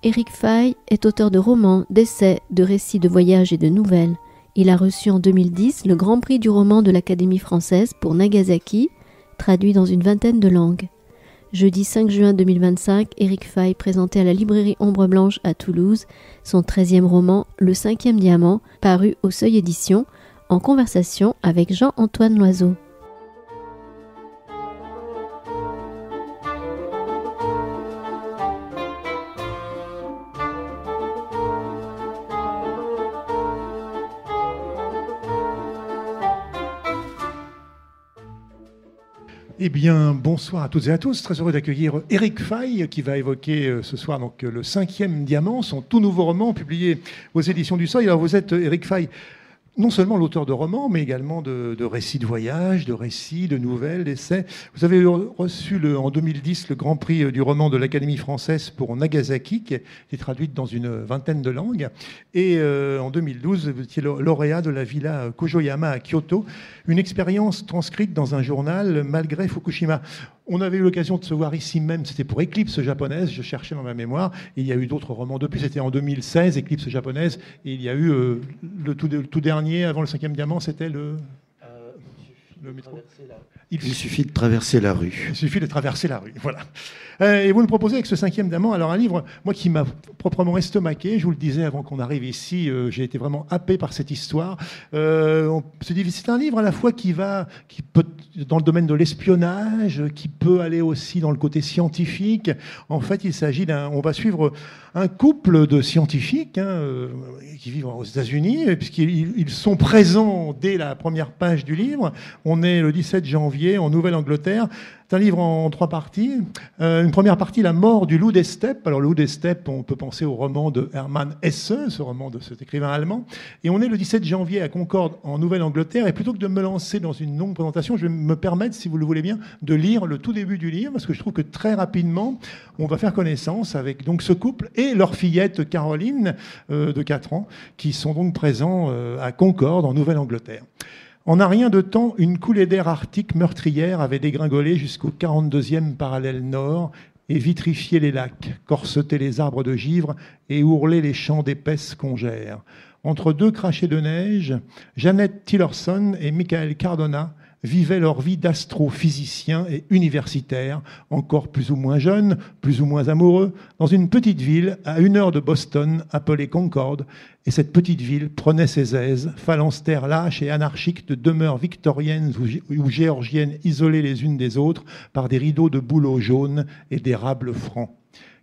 Éric Fay est auteur de romans, d'essais, de récits de voyages et de nouvelles. Il a reçu en 2010 le Grand Prix du roman de l'Académie française pour Nagasaki, traduit dans une vingtaine de langues. Jeudi 5 juin 2025, Éric Fay présentait à la librairie Ombre Blanche à Toulouse son 13e roman, Le 5e diamant, paru au Seuil Éditions, en conversation avec Jean-Antoine Loiseau. Eh bien, bonsoir à toutes et à tous. Très heureux d'accueillir Éric Fay qui va évoquer ce soir donc, le 5e diamant, son tout nouveau roman publié aux éditions du Seuil. Alors vous êtes, Éric Fay, non seulement l'auteur de romans, mais également de récits de voyage, de récits, de nouvelles, d'essais. Vous avez reçu en 2010 le Grand Prix du roman de l'Académie française pour Nagasaki, qui est traduite dans une vingtaine de langues. Et en 2012, vous étiez lauréat de la Villa Kojoyama à Kyoto, une expérience transcrite dans un journal malgré Fukushima. On avait eu l'occasion de se voir ici même, c'était pour Éclipse japonaise, je cherchais dans ma mémoire, et il y a eu d'autres romans depuis, c'était en 2016, Éclipse japonaise, et il y a eu le tout dernier, avant le 5e diamant, c'était le métro. Il suffit de traverser la rue. Il suffit de traverser la rue, voilà. Et vous nous proposez avec ce 5e diamant, alors un livre, moi qui m'a proprement estomaqué, je vous le disais avant qu'on arrive ici, j'ai été vraiment happé par cette histoire. C'est un livre à la fois qui peut dans le domaine de l'espionnage, qui peut aller aussi dans le côté scientifique. En fait, il s'agit on va suivre un couple de scientifiques qui vivent aux États-Unis, puisqu'ils sont présents dès la première page du livre. On est le 17 janvier en Nouvelle-Angleterre. C'est un livre en 3 parties. Une première partie, La mort du loup des steppes. Alors, le loup des steppes, on peut penser au roman de Hermann Hesse, ce roman de cet écrivain allemand. Et on est le 17 janvier à Concorde, en Nouvelle-Angleterre. Et plutôt que de me lancer dans une longue présentation, je vais me permettre, si vous le voulez bien, de lire le tout début du livre, parce que je trouve que très rapidement, on va faire connaissance avec donc ce couple et leur fillette Caroline, de 4 ans, qui sont donc présents à Concorde, en Nouvelle-Angleterre. En un rien de temps, une coulée d'air arctique meurtrière avait dégringolé jusqu'au 42e parallèle nord et vitrifié les lacs, corseté les arbres de givre et ourlé les champs d'épaisse congère. Entre 2 crachets de neige, Jeannette Tillerson et Michael Cardona vivaient leur vie d'astrophysiciens et universitaires, encore plus ou moins jeunes, plus ou moins amoureux, dans une petite ville à 1 heure de Boston appelée Concorde. Et cette petite ville prenait ses aises, phalanstères lâches et anarchiques de demeures victoriennes ou géorgiennes isolées les unes des autres par des rideaux de bouleaux jaunes et d'érables francs.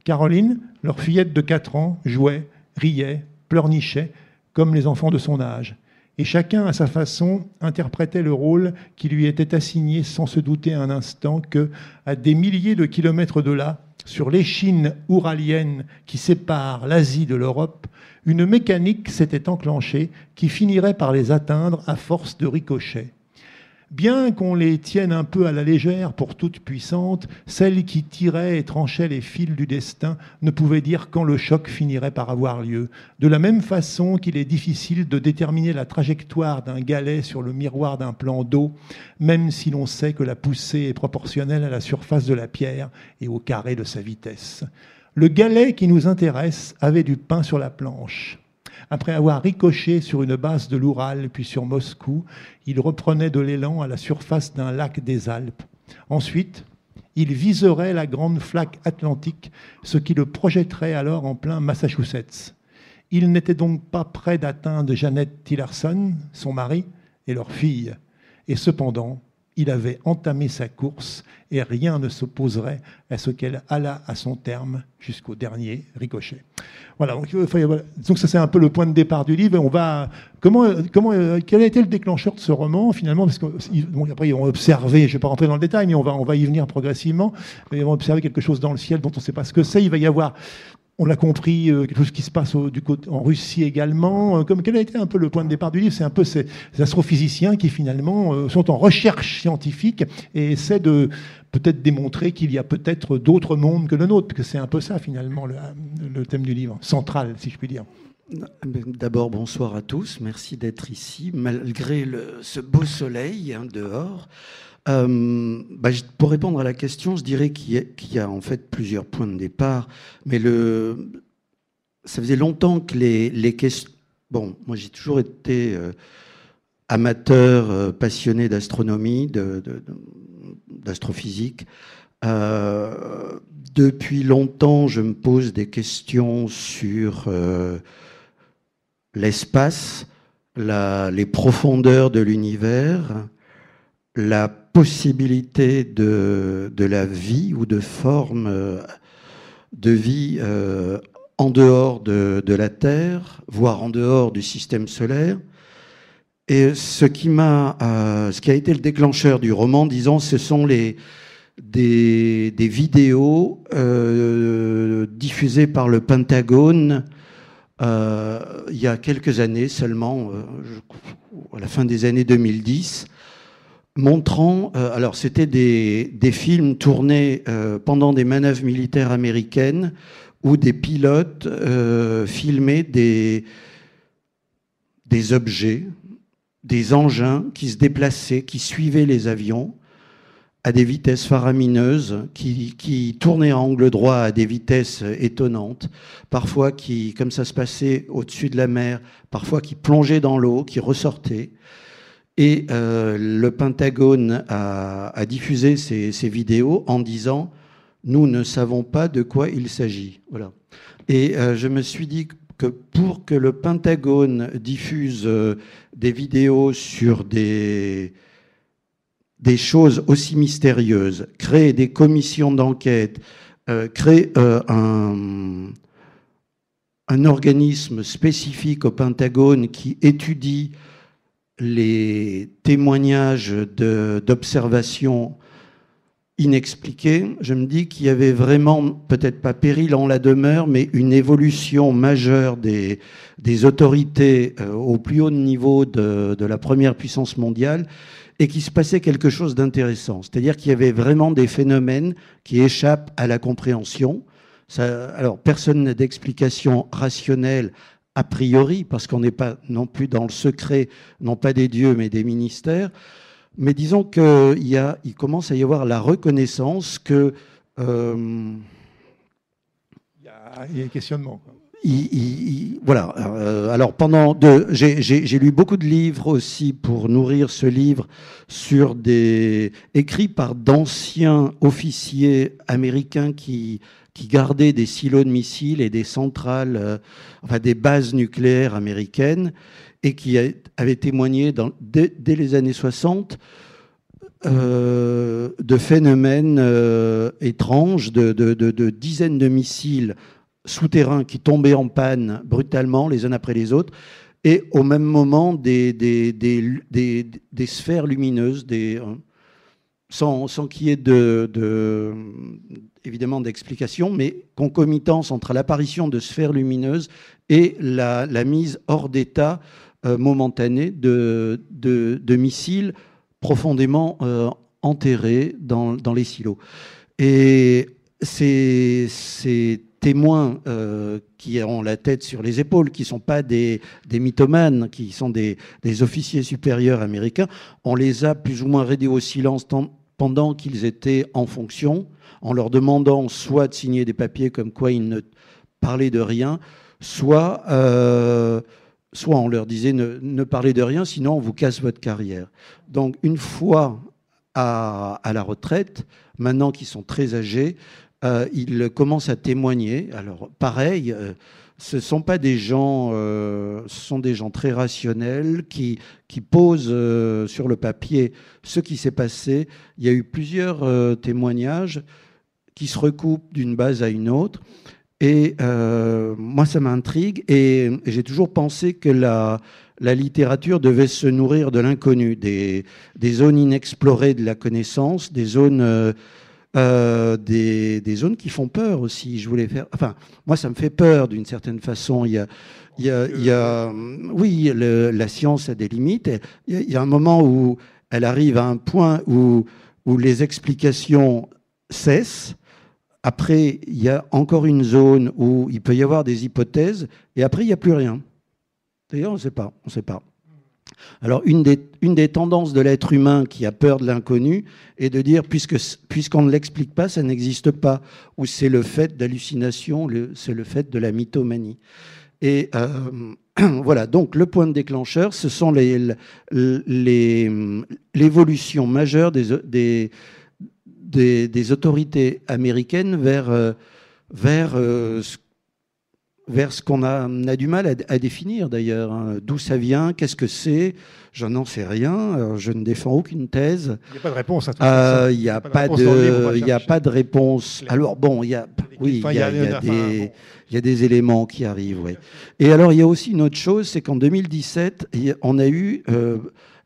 Caroline, leur fillette de 4 ans, jouait, riait, pleurnichait, comme les enfants de son âge. Et chacun, à sa façon, interprétait le rôle qui lui était assigné sans se douter un instant que, à des milliers de kilomètres de là, sur l'échine ouralienne qui sépare l'Asie de l'Europe, une mécanique s'était enclenchée qui finirait par les atteindre à force de ricochets. Bien qu'on les tienne un peu à la légère pour toute puissante, celle qui tirait et tranchait les fils du destin ne pouvait dire quand le choc finirait par avoir lieu. De la même façon qu'il est difficile de déterminer la trajectoire d'un galet sur le miroir d'un plan d'eau, même si l'on sait que la poussée est proportionnelle à la surface de la pierre et au carré de sa vitesse. Le galet qui nous intéresse avait du pain sur la planche. Après avoir ricoché sur une base de l'Oural puis sur Moscou, il reprenait de l'élan à la surface d'un lac des Alpes. Ensuite, il viserait la grande flaque atlantique, ce qui le projetterait alors en plein Massachusetts. Il n'était donc pas près d'atteindre Jeannette Tillerson, son mari, et leur fille. Et cependant, il avait entamé sa course et rien ne s'opposerait à ce qu'elle allât à son terme jusqu'au dernier ricochet. Voilà, donc ça c'est un peu le point de départ du livre. On va quel a été le déclencheur de ce roman finalement, parce qu'après ils vont observer, je ne vais pas rentrer dans le détail, mais on va y venir progressivement. Ils vont observer quelque chose dans le ciel dont on ne sait pas ce que c'est. Il va y avoir, on l'a compris, quelque chose qui se passe en Russie également. Quel a été un peu le point de départ du livre? C'est un peu ces astrophysiciens qui finalement sont en recherche scientifique et essaient de peut-être démontrer qu'il y a peut-être d'autres mondes que le nôtre, parce que c'est un peu ça finalement le thème du livre, central si je puis dire. D'abord, bonsoir à tous. Merci d'être ici, malgré ce beau soleil dehors. Pour répondre à la question, je dirais qu'il y a en fait plusieurs points de départ, mais ça faisait longtemps que les questions... Bon, moi j'ai toujours été amateur, passionné d'astronomie, d'astrophysique. Depuis longtemps, je me pose des questions sur l'espace, les profondeurs de l'univers, la possibilité de la vie ou de forme de vie en dehors de la Terre, voire en dehors du système solaire. Et ce qui a été le déclencheur du roman, disons, ce sont des vidéos diffusées par le Pentagone il y a quelques années seulement, à la fin des années 2010, montrant, alors c'était des films tournés pendant des manœuvres militaires américaines où des pilotes filmaient des objets, des engins qui se déplaçaient, qui suivaient les avions à des vitesses faramineuses, qui tournaient à angle droit à des vitesses étonnantes, parfois qui, comme ça se passait au-dessus de la mer, parfois qui plongeaient dans l'eau, qui ressortaient. Et le Pentagone a diffusé ces vidéos en disant « Nous ne savons pas de quoi il s'agit ». Voilà. Et je me suis dit que pour que le Pentagone diffuse des vidéos sur des choses aussi mystérieuses, créer des commissions d'enquête, créer un organisme spécifique au Pentagone qui étudie les témoignages d'observations inexpliquées, je me dis qu'il y avait vraiment, peut-être pas péril en la demeure, mais une évolution majeure des autorités au plus haut niveau de la première puissance mondiale, et qu'il se passait quelque chose d'intéressant. C'est-à-dire qu'il y avait vraiment des phénomènes qui échappent à la compréhension. Alors, personne n'a d'explication rationnelle a priori, parce qu'on n'est pas non plus dans le secret, non pas des dieux, mais des ministères. Mais disons qu'il commence à y avoir la reconnaissance que... Il y a un questionnement, quoi. Voilà. Alors j'ai lu beaucoup de livres aussi pour nourrir ce livre écrits par d'anciens officiers américains qui gardaient des silos de missiles et des centrales, enfin des bases nucléaires américaines, et qui avaient témoigné dès les années 60 de phénomènes étranges, de dizaines de missiles souterrains qui tombaient en panne brutalement les uns après les autres, et au même moment des sphères lumineuses, sans qu'il y ait évidemment d'explication, mais concomitance entre l'apparition de sphères lumineuses et la mise hors d'état momentanée de missiles profondément enterrés dans les silos. Et ces témoins qui ont la tête sur les épaules, qui ne sont pas des mythomanes, qui sont des officiers supérieurs américains, on les a plus ou moins réduits au silence pendant qu'ils étaient en fonction, en leur demandant soit de signer des papiers comme quoi ils ne parlaient de rien, soit on leur disait ne parlez de rien, sinon on vous casse votre carrière. Donc une fois à la retraite, maintenant qu'ils sont très âgés, ils commencent à témoigner. Alors pareil, ce sont pas des gens, ce sont des gens très rationnels qui posent sur le papier ce qui s'est passé. Il y a eu plusieurs témoignages qui se recoupent d'une base à une autre. Et moi, ça m'intrigue. Et j'ai toujours pensé que la littérature devait se nourrir de l'inconnu, des zones inexplorées de la connaissance, des zones qui font peur aussi. Je voulais faire. Enfin, moi, ça me fait peur d'une certaine façon. Oui, la science a des limites. Il y a un moment où elle arrive à un point où les explications cessent. Après, il y a encore une zone où il peut y avoir des hypothèses. Et après, il n'y a plus rien. D'ailleurs, on ne sait pas. Alors, une des tendances de l'être humain qui a peur de l'inconnu est de dire, puisqu'on ne l'explique pas, ça n'existe pas, ou c'est le fait d'hallucination, c'est le fait de la mythomanie. Et voilà, donc le point de déclencheur, ce sont l'évolution majeure des autorités américaines vers ce qu'on a du mal à définir d'ailleurs. Hein. D'où ça vient, qu'est-ce que c'est, je n'en sais rien, je ne défends aucune thèse. Il n'y a pas de réponse à tout ça. Il n'y a pas de réponse. Alors bon, il y a des éléments qui arrivent. Oui. Et alors il y a aussi une autre chose, c'est qu'en 2017, on a eu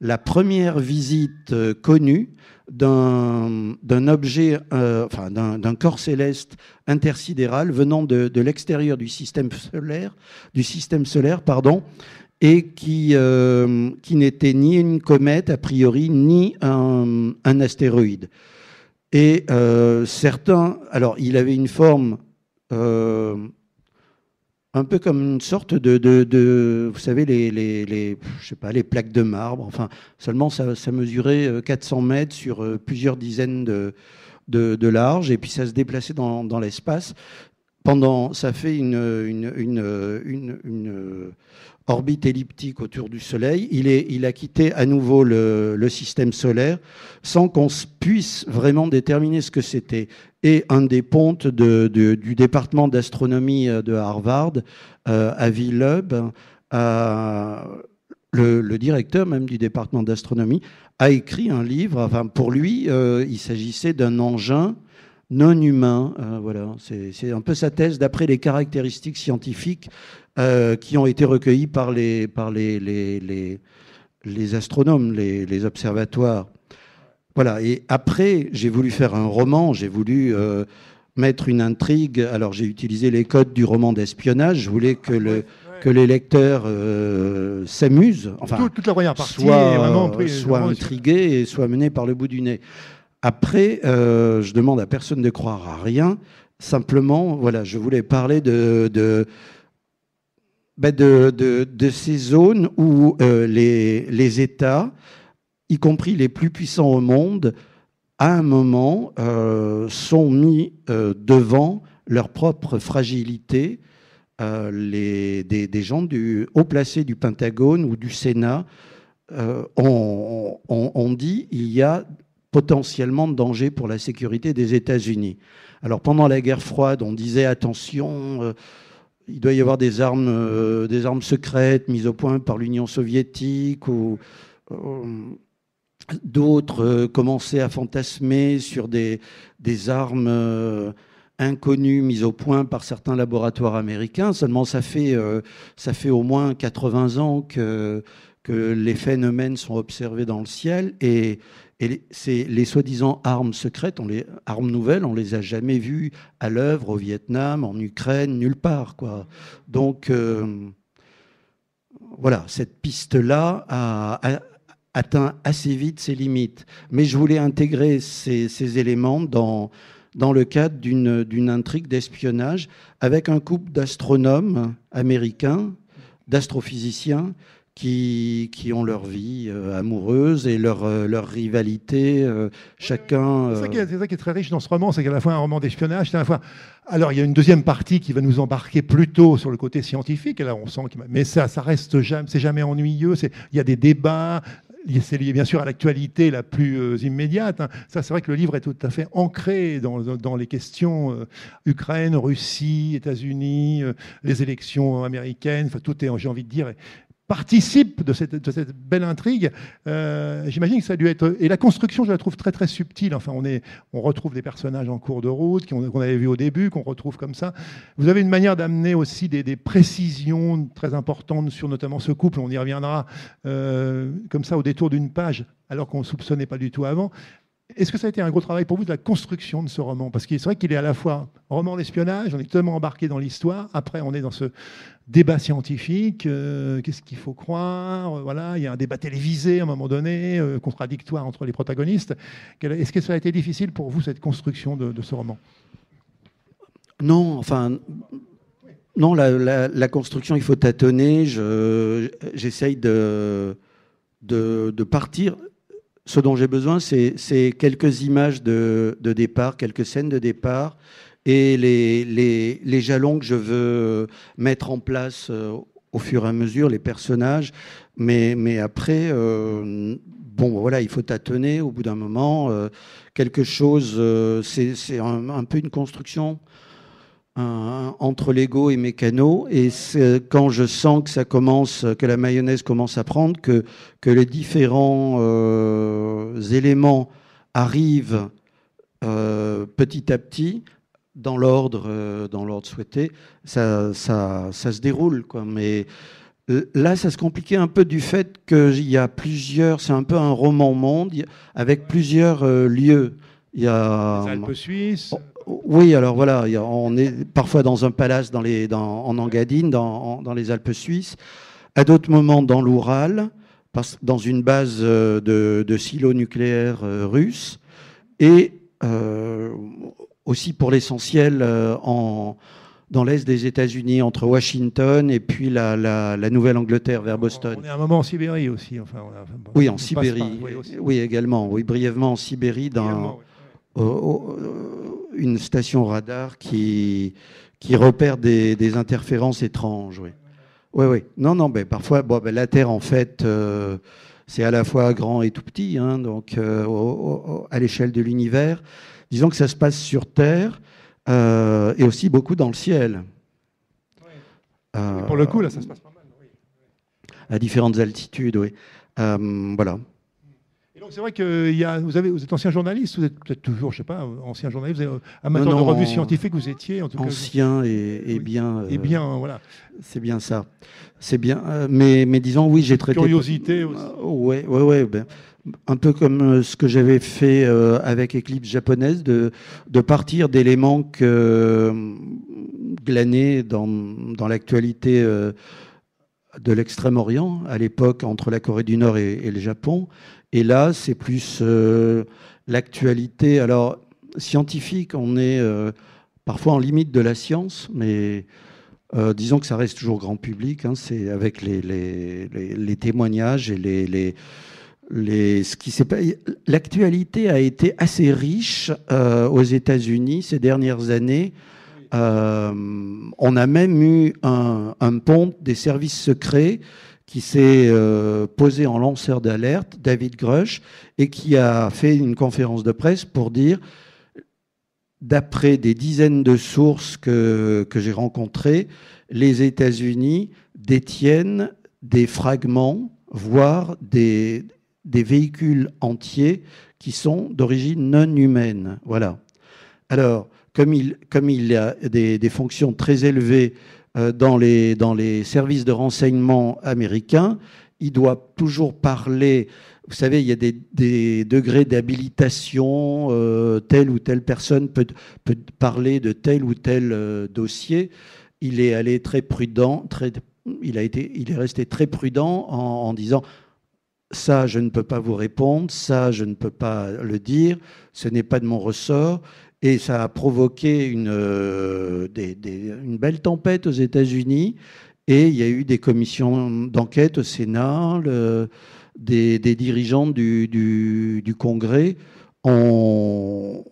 la première visite connue d'un objet, d'un corps céleste intersidéral venant de l'extérieur du système solaire, et qui n'était ni une comète a priori, ni un astéroïde. Et certains, alors il avait une forme un peu comme une sorte de vous savez, je sais pas, les plaques de marbre. Enfin, seulement ça mesurait 400 mètres sur plusieurs dizaines de large, et puis ça se déplaçait dans l'espace. Ça fait une orbite elliptique autour du Soleil. Il a quitté à nouveau le système solaire sans qu'on puisse vraiment déterminer ce que c'était. Et un des pontes du département d'astronomie de Harvard, Avi Loeb, le directeur même du département d'astronomie, a écrit un livre. Enfin, pour lui, il s'agissait d'un engin non humain. Voilà, c'est un peu sa thèse d'après les caractéristiques scientifiques qui ont été recueillies par les astronomes, les observatoires. Voilà, et après, j'ai voulu faire un roman, j'ai voulu mettre une intrigue. Alors, j'ai utilisé les codes du roman d'espionnage. Je voulais que les lecteurs s'amusent, enfin, toute la première partie soient intrigués et soient menés par le bout du nez. Après, je demande à personne de croire à rien. Simplement, voilà, je voulais parler de ces zones où les États, y compris les plus puissants au monde, à un moment, sont mis devant leur propre fragilité. Des gens haut placés du Pentagone ou du Sénat ont dit il y a potentiellement de danger pour la sécurité des États-Unis. Alors pendant la guerre froide, on disait attention, il doit y avoir des armes secrètes mises au point par l'Union soviétique, ou d'autres commençaient à fantasmer sur des armes inconnues mises au point par certains laboratoires américains. Seulement, ça fait au moins 80 ans que les phénomènes sont observés dans le ciel, et les soi-disant armes secrètes, armes nouvelles, on les a jamais vues à l'œuvre au Vietnam, en Ukraine, nulle part, quoi. Donc voilà, cette piste-là a atteint assez vite ses limites. Mais je voulais intégrer ces éléments dans le cadre d'une intrigue d'espionnage avec un couple d'astronomes américains, d'astrophysiciens, qui ont leur vie amoureuse et leur rivalité, chacun... C'est ça qui est très riche dans ce roman, c'est qu'à la fois un roman d'espionnage, c'est à la fois... Alors, il y a une deuxième partie qui va nous embarquer plutôt sur le côté scientifique, et là, on sent mais ça reste jamais, c'est jamais ennuyeux, il y a des débats, c'est lié bien sûr à l'actualité la plus immédiate. Hein. Ça, c'est vrai que le livre est tout à fait ancré dans les questions Ukraine, Russie, États-Unis, les élections américaines, enfin, tout est, j'ai envie de dire... participe de cette belle intrigue. J'imagine que ça a dû être... Et la construction, je la trouve très, très subtile. Enfin, on retrouve des personnages en cours de route qu'on avait vus au début, qu'on retrouve comme ça. Vous avez une manière d'amener aussi des précisions très importantes sur notamment ce couple. On y reviendra comme ça au détour d'une page, alors qu'on ne soupçonnait pas du tout avant. Est-ce que ça a été un gros travail pour vous de la construction de ce roman? Parce que c'est vrai qu'il est à la fois roman d'espionnage, on est totalement embarqué dans l'histoire, après on est dans ce débat scientifique, qu'est-ce qu'il faut croire, voilà, il y a un débat télévisé à un moment donné, contradictoire entre les protagonistes. Est-ce que ça a été difficile pour vous, cette construction de ce roman? Non, enfin... Non, la construction, il faut tâtonner. J'essaye de de partir. Ce dont j'ai besoin, c'est quelques images de départ, quelques scènes de départ, et les jalons que je veux mettre en place au fur et à mesure, les personnages. Mais après, bon, voilà, il faut tâtonner au bout d'un moment. Quelque chose, c'est un peu une construction entre Lego et mécano. Et quand je sens que ça commence, que la mayonnaise commence à prendre, que les différents éléments arrivent petit à petit, dans l'ordre souhaité, ça se déroule, quoi. Mais là, ça se compliquait un peu du fait qu'il y a plusieurs... C'est un peu un roman-monde avec plusieurs lieux. Il y a... Les Alpes suisses. Oui, alors voilà, on est parfois dans un palace en Engadine, dans les Alpes suisses, à d'autres moments dans l'Oural, dans une base de silos nucléaires russes, et aussi pour l'essentiel dans l'est des États-Unis, entre Washington et puis la Nouvelle-Angleterre, vers Boston. On est à un moment en Sibérie aussi. Enfin, oui, en Sibérie. Oui, également. Oui, brièvement en Sibérie, dans une station radar qui repère des interférences étranges. Oui, oui, oui. Non, mais parfois, la Terre, en fait, c'est à la fois grand et tout petit, hein, donc à l'échelle de l'univers. Disons que ça se passe sur Terre et aussi beaucoup dans le ciel. Pour le coup, là, ça se passe pas mal. Oui. À différentes altitudes, oui. Voilà. Et donc, c'est vrai que vous êtes ancien journaliste, vous êtes peut-être toujours, je ne sais pas, ancien journaliste, vous êtes amateur de revues scientifiques, vous étiez, en tout cas. Ancien et bien. Et bien, voilà. C'est bien ça. C'est bien. Mais disons, oui, j'ai traité. Curiosité aussi. Oui. Un peu comme ce que j'avais fait avec Éclipse japonaise, de partir d'éléments glanés dans l'actualité de l'Extrême-Orient, à l'époque, entre la Corée du Nord et le Japon. Et là, c'est plus l'actualité. Alors, scientifique, on est parfois en limite de la science, mais disons que ça reste toujours grand public. Hein, c'est avec les témoignages et ce qui s'est passé. L'actualité a été assez riche aux États-Unis ces dernières années. On a même eu un pont des services secrets qui s'est posé en lanceur d'alerte, David Grush, et qui a fait une conférence de presse pour dire, d'après des dizaines de sources que j'ai rencontrées, les États-Unis détiennent des fragments, voire des véhicules entiers qui sont d'origine non humaine. Voilà. Alors, comme il a des fonctions très élevées dans les services de renseignement américains, il doit toujours parler. Vous savez, il y a des degrés d'habilitation. Telle ou telle personne peut parler de tel ou tel dossier. Il est allé très prudent. Il est resté très prudent en disant: ça, je ne peux pas vous répondre. Ça, je ne peux pas le dire. Ce n'est pas de mon ressort. Et ça a provoqué une belle tempête aux États-Unis. Et il y a eu des commissions d'enquête au Sénat. Des dirigeants du Congrès ont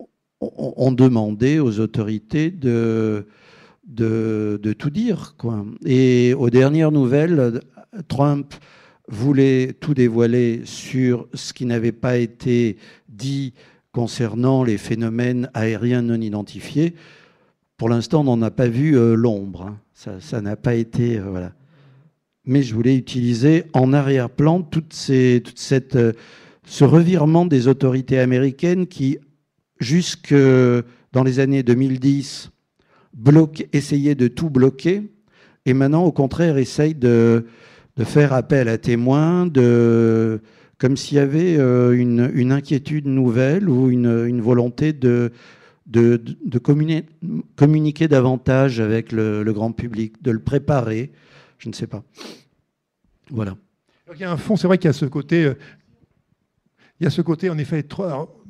demandé aux autorités de tout dire, quoi. Et aux dernières nouvelles, Trump voulait tout dévoiler sur ce qui n'avait pas été dit concernant les phénomènes aériens non identifiés. Pour l'instant, on n'en a pas vu l'ombre. Hein. Ça n'a pas été... voilà. Mais je voulais utiliser en arrière-plan tout ce revirement des autorités américaines qui, jusque dans les années 2010, essayaient de tout bloquer, et maintenant, au contraire, essayent de faire appel à témoins, comme s'il y avait une inquiétude nouvelle ou une volonté de communiquer davantage avec le grand public, de le préparer. Je ne sais pas. Voilà. Donc, il y a un fond, c'est vrai qu'il y a ce côté... Il y a ce côté, en effet,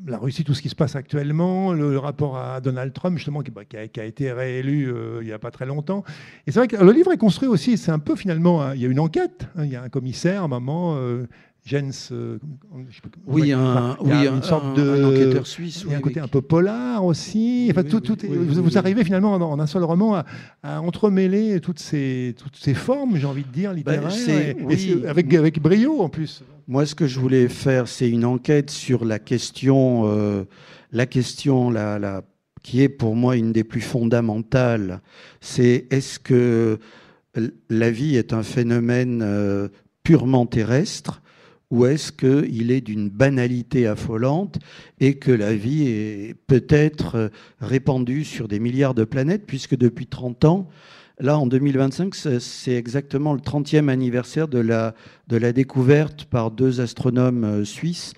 la Russie, tout ce qui se passe actuellement, le rapport à Donald Trump, justement, qui a été réélu il n'y a pas très longtemps. Et c'est vrai que le livre est construit aussi, c'est un peu finalement, il y a une enquête, hein, il y a un commissaire, à un moment, Jens, oui, il y a une sorte de, un enquêteur suisse. Il y a un côté un peu polar aussi. Enfin, vous arrivez finalement en un seul roman à entremêler toutes ces formes, j'ai envie de dire, littéraires, avec brio en plus. Moi, ce que je voulais faire, c'est une enquête sur la question qui est pour moi une des plus fondamentales. C'est est-ce que la vie est un phénomène purement terrestre, ou est-ce qu'il est d'une banalité affolante et que la vie est peut-être répandue sur des milliards de planètes, puisque depuis 30 ans, là en 2025, c'est exactement le 30e anniversaire de la découverte par 2 astronomes suisses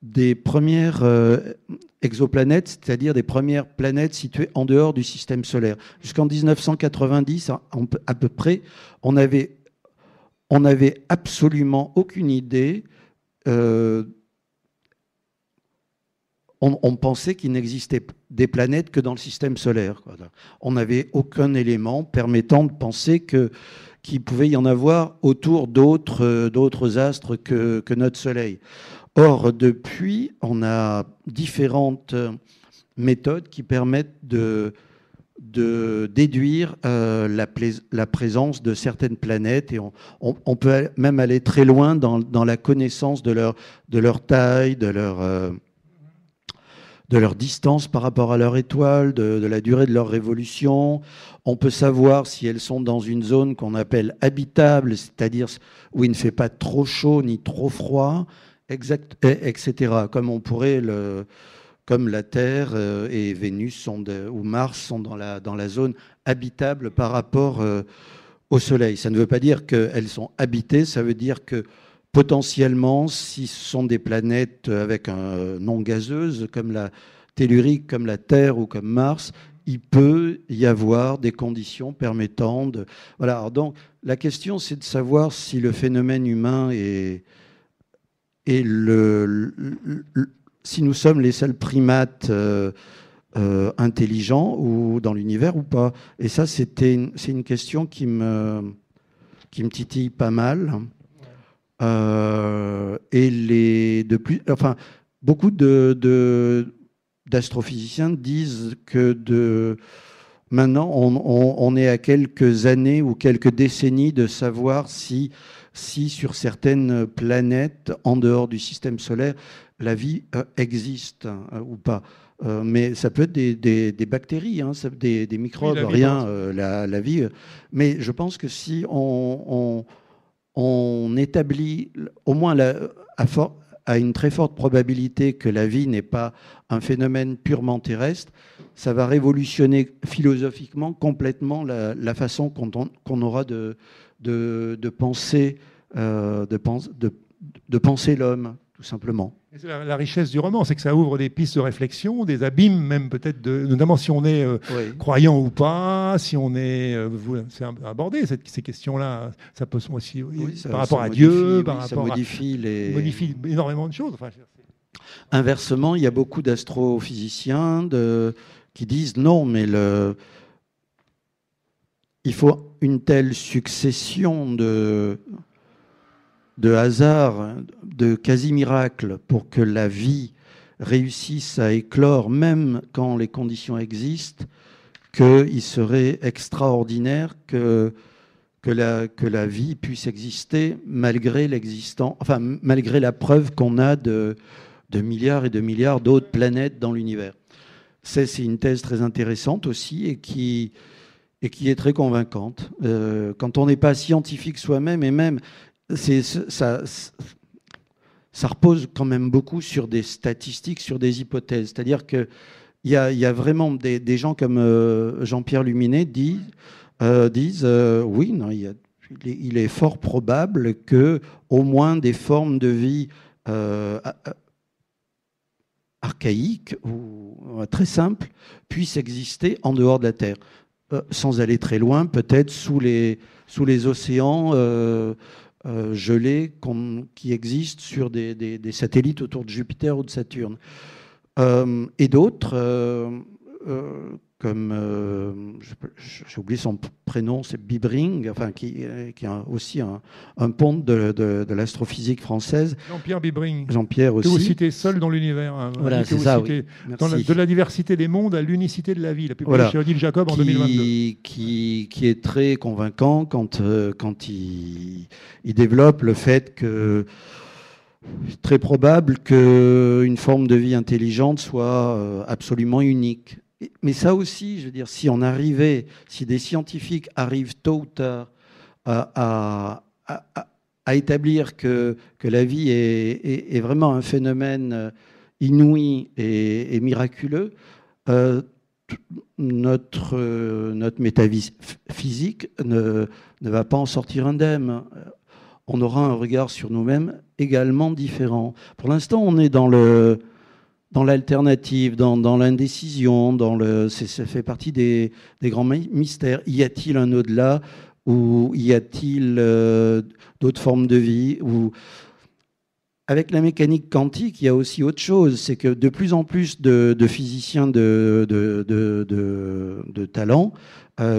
des premières exoplanètes, c'est-à-dire des premières planètes situées en dehors du système solaire. Jusqu'en 1990, à peu près, on n'avait absolument aucune idée. On pensait qu'il n'existait des planètes que dans le système solaire. On n'avait aucun élément permettant de penser qu'il pouvait y en avoir autour d'autres astres que notre Soleil. Or, depuis, on a différentes méthodes qui permettent de déduire la présence de certaines planètes, et on peut même aller très loin dans la connaissance de leur taille, de leur distance par rapport à leur étoile, de la durée de leur révolution. On peut savoir si elles sont dans une zone qu'on appelle habitable, c'est-à-dire où il ne fait pas trop chaud ni trop froid, etc. Comme la Terre et Vénus ou Mars sont dans la zone habitable par rapport au Soleil. Ça ne veut pas dire qu'elles sont habitées, ça veut dire que potentiellement, si ce sont des planètes avec un non gazeuse, comme la tellurique, comme la Terre ou comme Mars, il peut y avoir des conditions permettant de... Voilà. Alors donc, la question, c'est de savoir si le phénomène humain si nous sommes les seuls primates intelligents ou dans l'univers ou pas. Et ça, c'est une question qui me titille pas mal. Beaucoup d'astrophysiciens disent que maintenant, on est à quelques années ou quelques décennies de savoir si sur certaines planètes en dehors du système solaire, la vie existe ou pas. Mais ça peut être des bactéries, des microbes, oui, la vie. Mais je pense que si on établit au moins à une très forte probabilité que la vie n'est pas un phénomène purement terrestre, ça va révolutionner philosophiquement complètement la façon qu'on aura de penser l'homme, tout simplement. C'est la richesse du roman, c'est que ça ouvre des pistes de réflexion, des abîmes même peut-être, notamment si on est croyant ou pas, si on est... c'est abordé ces questions-là, ça peut aussi par rapport à Dieu, ça modifie énormément de choses. Enfin, inversement, il y a beaucoup d'astrophysiciens qui disent non, mais il faut une telle succession de hasards, de quasi-miracles pour que la vie réussisse à éclore, même quand les conditions existent, qu'il serait extraordinaire que la vie puisse exister malgré malgré la preuve qu'on a de milliards et de milliards d'autres planètes dans l'univers. C'est une thèse très intéressante aussi et qui est très convaincante. Quand on n'est pas scientifique soi-même, et même ça repose quand même beaucoup sur des statistiques, sur des hypothèses. C'est-à-dire qu'il y a vraiment des gens comme Jean-Pierre Luminet disent oui, non, il est fort probable que au moins des formes de vie archaïques ou très simples puissent exister en dehors de la Terre. Sans aller très loin, peut-être sous les océans gelés qui existent sur des satellites autour de Jupiter ou de Saturne. Et d'autres j'ai oublié son prénom, c'est Bibring, enfin, qui est aussi un ponte de l'astrophysique française. Jean-Pierre Bibring. Jean-Pierre aussi. Que vous citez seul dans l'univers. Hein, voilà, c'est ça, oui. De la diversité des mondes à l'unicité de la vie. La publié chez Odile Jacob en 2022. Qui est très convaincant quand il développe le fait que c'est très probable qu'une forme de vie intelligente soit absolument unique. Mais ça aussi, je veux dire, si des scientifiques arrivent tôt ou tard à établir que la vie est vraiment un phénomène inouï et miraculeux, notre métaphysique ne va pas en sortir indemne. On aura un regard sur nous-mêmes également différent. Pour l'instant, on est dans l'alternative, dans l'indécision, ça fait partie des grands mystères. Y a-t-il un au-delà, ou y a-t-il d'autres formes de vie, ou... Avec la mécanique quantique, il y a aussi autre chose, c'est que de plus en plus de physiciens de talent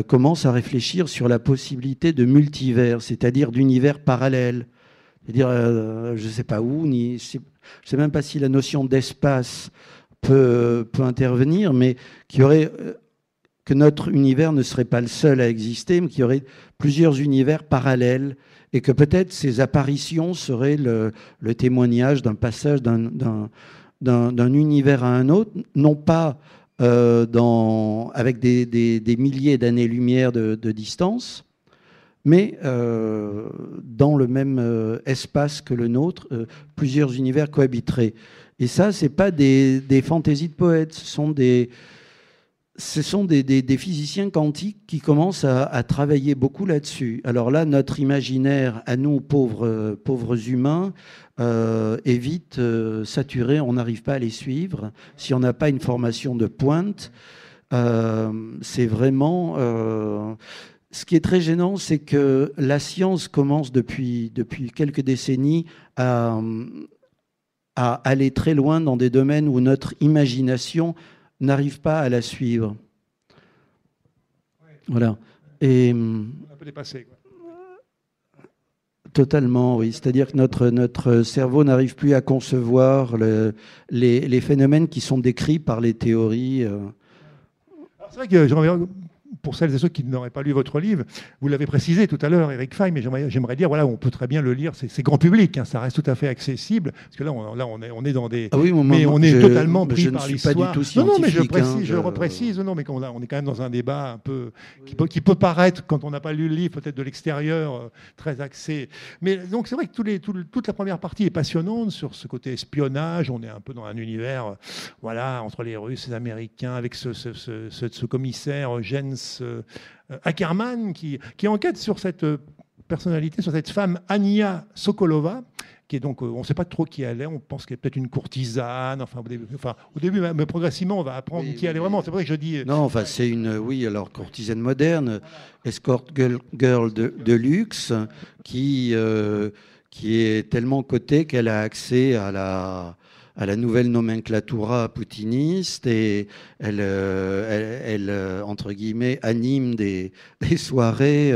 commencent à réfléchir sur la possibilité de multivers, c'est-à-dire d'univers parallèles. C'est-à-dire, je ne sais pas où, je ne sais même pas si la notion d'espace peut intervenir, mais que notre univers ne serait pas le seul à exister, mais qu'il y aurait plusieurs univers parallèles, et que peut-être ces apparitions seraient le témoignage d'un passage d'un univers à un autre, non pas avec des milliers d'années-lumière de distance, mais dans le même espace que le nôtre, plusieurs univers cohabiteraient. Et ça, ce n'est pas des fantaisies de poètes, ce sont des physiciens quantiques qui commencent à travailler beaucoup là-dessus. Alors là, notre imaginaire, à nous, pauvres humains, est vite saturé, on n'arrive pas à les suivre. Si on n'a pas une formation de pointe, c'est vraiment... Ce qui est très gênant, c'est que la science commence depuis quelques décennies à aller très loin dans des domaines où notre imagination n'arrive pas à la suivre. Voilà. Et un peu dépassé, quoi. Totalement, oui. C'est-à-dire que notre cerveau n'arrive plus à concevoir les phénomènes qui sont décrits par les théories. Alors, c'est vrai que pour celles et ceux qui n'auraient pas lu votre livre, vous l'avez précisé tout à l'heure, Eric Fay, mais j'aimerais dire, voilà, on peut très bien le lire, c'est grand public, hein, ça reste tout à fait accessible, parce que là, on est dans des... Ah oui, mais on est totalement pris par l'histoire. Je ne suis pas du tout scientifique. Non, mais je reprécise, non, mais on est quand même dans un débat un peu qui peut paraître, quand on n'a pas lu le livre, peut-être de l'extérieur, très axé. Mais donc, c'est vrai que toute la première partie est passionnante sur ce côté espionnage, on est un peu dans un univers, voilà, entre les Russes et les Américains, avec ce commissaire Jens Ackerman qui enquête sur cette personnalité, sur cette femme Ania Sokolova, qui est donc, on ne sait pas trop qui elle est, on pense qu'elle est peut-être une courtisane, au début, mais progressivement, on va apprendre qui elle est vraiment. C'est vrai que je dis... Non, enfin, c'est alors courtisane moderne, escort girl de luxe, qui est tellement cotée qu'elle a accès à la nouvelle nomenclatura poutiniste, et elle entre guillemets, anime des soirées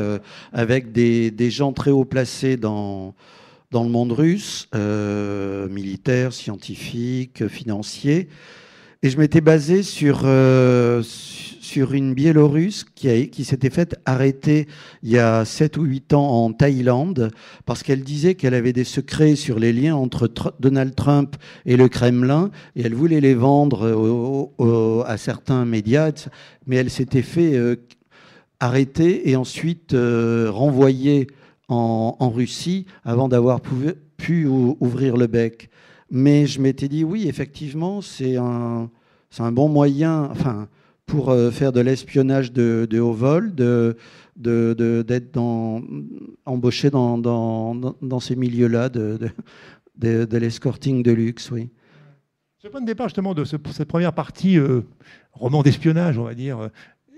avec des gens très haut placés dans le monde russe, militaire, scientifique, financier. Et je m'étais basé sur une Biélorusse qui s'était faite arrêter il y a 7 ou 8 ans en Thaïlande parce qu'elle disait qu'elle avait des secrets sur les liens entre Donald Trump et le Kremlin, et elle voulait les vendre à certains médias, mais elle s'était fait arrêter et ensuite renvoyer en Russie avant d'avoir pu ouvrir le bec. Mais je m'étais dit, oui, effectivement, c'est un bon moyen, enfin, pour faire de l'espionnage de haut vol, d'être embauché dans ces milieux-là de l'escorting de luxe, oui. Ce point de départ, justement, de cette première partie, roman d'espionnage, on va dire,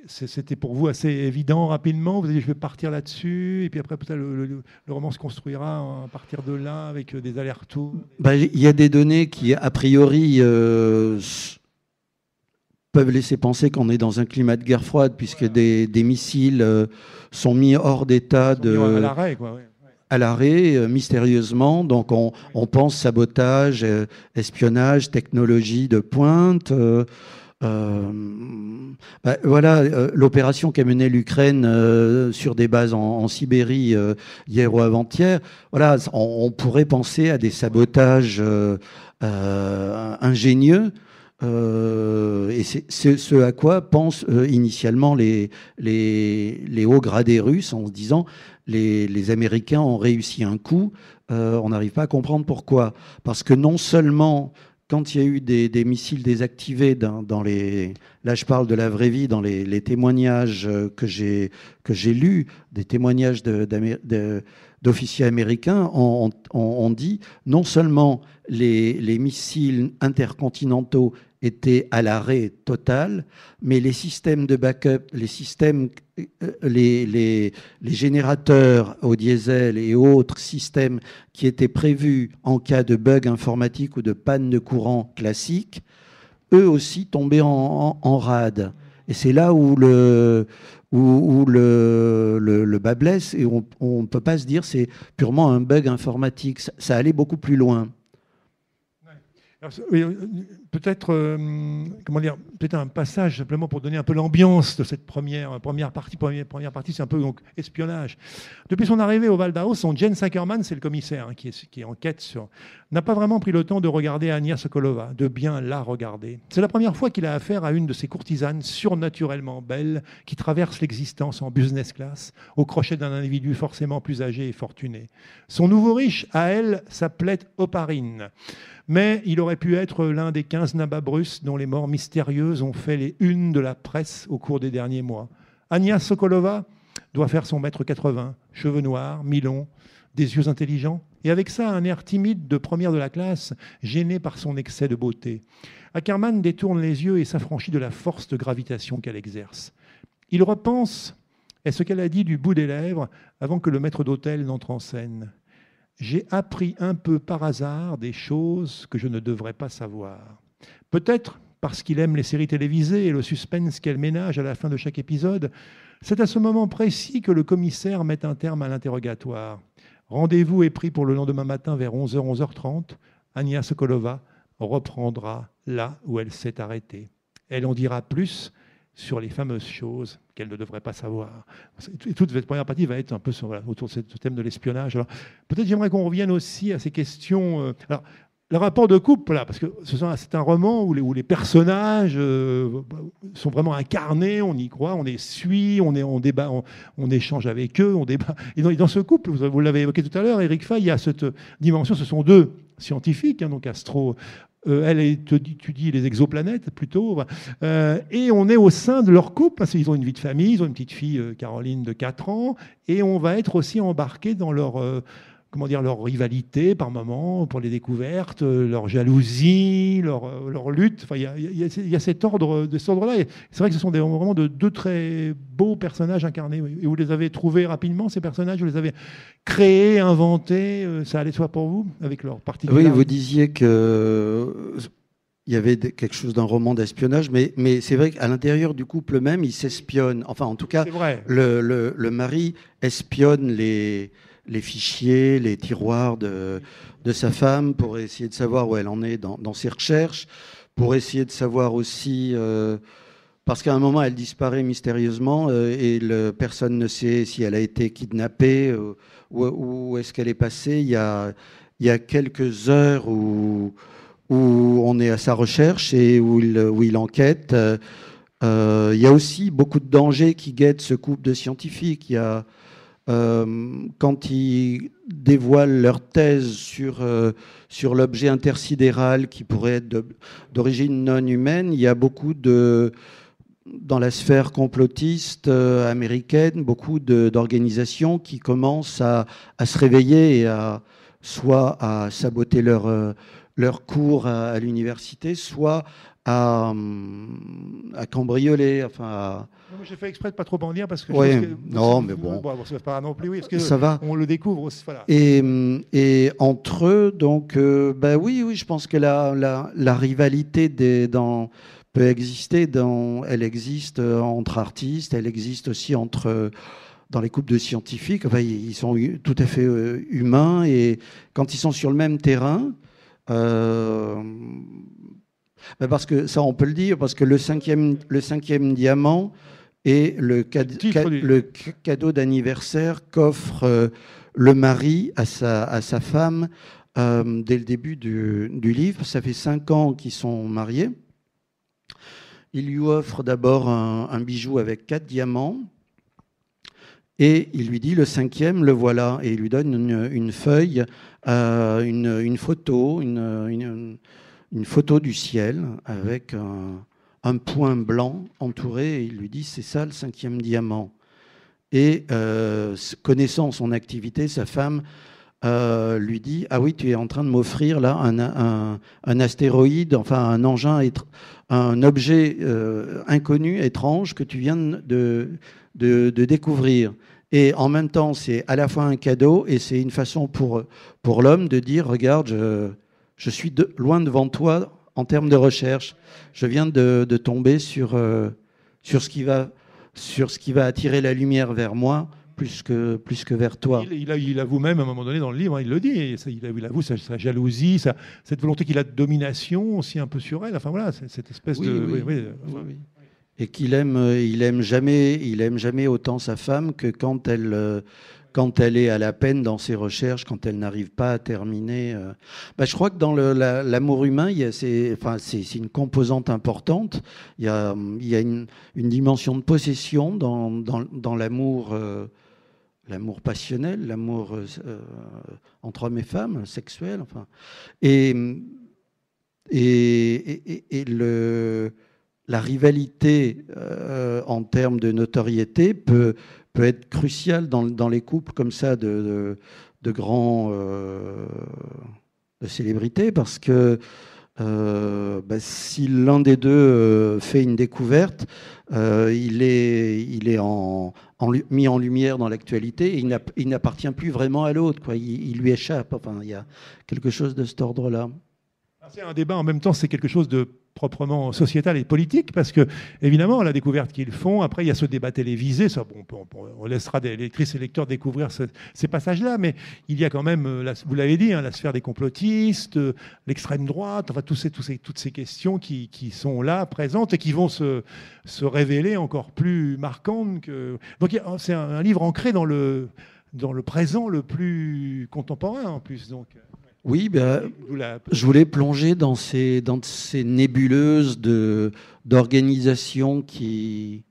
c'était pour vous assez évident rapidement. Vous avez dit, je vais partir là-dessus, et puis après, peut-être le roman se construira à partir de là, avec des allers-retours. Il y a des données qui, a priori, peuvent laisser penser qu'on est dans un climat de guerre froide, puisque des missiles sont mis hors d'état à l'arrêt, quoi. À l'arrêt, mystérieusement. Donc on pense sabotage, espionnage, technologie de pointe. Voilà, l'opération qu'a menée l'Ukraine sur des bases en Sibérie hier ou avant-hier. Voilà, on pourrait penser à des sabotages ingénieux. Et c'est ce à quoi pensent initialement les hauts gradés russes, en se disant les Américains ont réussi un coup, on n'arrive pas à comprendre pourquoi. Parce que non seulement, quand il y a eu des missiles désactivés là je parle de la vraie vie, dans les témoignages que j'ai lus, des témoignages d'officiers américains, on dit non seulement les missiles intercontinentaux étaient à l'arrêt total, mais les systèmes de backup, les générateurs au diesel et autres systèmes qui étaient prévus en cas de bug informatique ou de panne de courant classique, eux aussi tombaient en rade. Et c'est là où le bas blesse, et on ne peut pas se dire c'est purement un bug informatique. Ça allait beaucoup plus loin. Peut-être peut-être un passage simplement pour donner un peu l'ambiance de cette première partie. Première partie, c'est un peu donc espionnage. Depuis son arrivée au Val d'Aos, son Jens Ackerman, c'est le commissaire qui enquête sur, n'a pas vraiment pris le temps de regarder Ania Sokolova, de bien la regarder. C'est la première fois qu'il a affaire à une de ces courtisanes surnaturellement belles qui traversent l'existence en business class au crochet d'un individu forcément plus âgé et fortuné. Son nouveau riche, à elle, s'appelait Oparine. Mais il aurait pu être l'un des 15 nababs russes dont les morts mystérieuses ont fait les unes de la presse au cours des derniers mois. Ania Sokolova doit faire son mètre 80, cheveux noirs, mi-longs, des yeux intelligents, et avec ça un air timide de première de la classe, gêné par son excès de beauté. Ackerman détourne les yeux et s'affranchit de la force de gravitation qu'elle exerce. Il repense à ce qu'elle a dit du bout des lèvres avant que le maître d'hôtel n'entre en scène. J'ai appris un peu par hasard des choses que je ne devrais pas savoir. Peut-être parce qu'il aime les séries télévisées et le suspense qu'elle ménage à la fin de chaque épisode, c'est à ce moment précis que le commissaire met un terme à l'interrogatoire. Rendez-vous est pris pour le lendemain matin vers 11h, 11h30. Ania Sokolova reprendra là où elle s'est arrêtée. Elle en dira plus sur les fameuses choses qu'elle ne devrait pas savoir. Et toute cette première partie va être un peu autour de ce thème de l'espionnage. Alors, peut-être j'aimerais qu'on revienne aussi à ces questions. Alors, le rapport de couple, là, parce que c'est un roman où les personnages sont vraiment incarnés, on y croit, on les suit, on débat, on échange avec eux, on débat. Et dans ce couple, vous l'avez évoqué tout à l'heure, Éric Fay, il y a cette dimension, ce sont deux scientifiques, donc elle étudie les exoplanètes plutôt, et on est au sein de leur couple, parce qu'ils ont une vie de famille, ils ont une petite fille, Caroline, de 4 ans, et on va être aussi embarqué dans leur rivalité par moments pour les découvertes, leur jalousie, leur lutte. Enfin, il y a cet ordre-là. Et c'est vrai que ce sont vraiment deux très beaux personnages incarnés. Et vous les avez trouvés rapidement, ces personnages, vous les avez créés, inventés, ça allait de soi pour vous, avec leur particularité. Oui, vous disiez que il y avait quelque chose d'un roman d'espionnage, mais c'est vrai qu'à l'intérieur du couple même, ils s'espionnent. Enfin, en tout cas, le mari espionne les fichiers, les tiroirs de sa femme pour essayer de savoir où elle en est dans ses recherches, pour essayer de savoir aussi, parce qu'à un moment elle disparaît mystérieusement et personne ne sait si elle a été kidnappée, où est-ce qu'elle est passée. Il y a quelques heures où on est à sa recherche et où il enquête. Il y a aussi beaucoup de dangers qui guettent ce couple de scientifiques. Il y a quand ils dévoilent leur thèse sur l'objet intersidéral qui pourrait être d'origine non humaine, il y a beaucoup dans la sphère complotiste américaine, beaucoup d'organisations qui commencent à se réveiller et soit à saboter leur cours à l'université, soit à cambrioler, enfin. J'ai fait exprès de pas trop en dire parce que. Oui, mais bon. C'est pas non plus, oui, parce que ça va. On le découvre. Voilà. Et entre eux, donc, oui, je pense que la rivalité peut exister elle existe entre artistes, elle existe aussi dans les couples de scientifiques. Enfin, ils sont tout à fait humains, et quand ils sont sur le même terrain, parce que ça, on peut le dire, parce que le cinquième diamant est le cadeau d'anniversaire qu'offre le mari à sa femme dès le début du livre. Ça fait 5 ans qu'ils sont mariés. Il lui offre d'abord un bijou avec 4 diamants, et il lui dit: le 5e, le voilà. Et il lui donne une feuille, une photo, une photo du ciel avec un point blanc entouré, et il lui dit: c'est ça le 5e diamant. Et connaissant son activité, sa femme lui dit: ah oui, tu es en train de m'offrir là un astéroïde, enfin un engin, un objet inconnu, étrange, que tu viens de découvrir. Et en même temps, c'est à la fois un cadeau, et c'est une façon pour l'homme de dire: regarde, je suis loin devant toi en termes de recherche. Je viens de tomber sur ce qui va attirer la lumière vers moi plus que vers toi. Il avoue même à un moment donné dans le livre, il le dit, il avoue sa jalousie, cette volonté qu'il a de domination aussi un peu sur elle. Enfin voilà, cette espèce de... Oui. Et qu'il aime jamais autant sa femme que quand elle est à la peine dans ses recherches, quand elle n'arrive pas à terminer. Je crois que dans l'amour humain, c'est une composante importante. Il y a une dimension de possession dans l'amour, l'amour passionnel, l'amour entre hommes et femmes, sexuel. Enfin, et la rivalité en termes de notoriété peut être cruciale dans les couples comme ça de grands de célébrités, parce que si l'un des deux fait une découverte, il est mis en lumière dans l'actualité, et il n'appartient plus vraiment à l'autre, quoi. Il lui échappe. Enfin, il y a quelque chose de cet ordre-là. C'est un débat, en même temps, c'est quelque chose de proprement sociétal et politique, parce que, évidemment, la découverte qu'ils font, après, il y a ce débat télévisé, ça, on laissera les lectrices et lecteurs découvrir ces passages-là, mais il y a quand même, vous l'avez dit, la sphère des complotistes, l'extrême droite, enfin, toutes ces questions qui sont là, présentes, et qui vont se révéler encore plus marquantes. Donc, c'est un livre ancré dans le présent le plus contemporain, en plus, donc... Oui, je voulais plonger dans ces nébuleuses d'organisations qui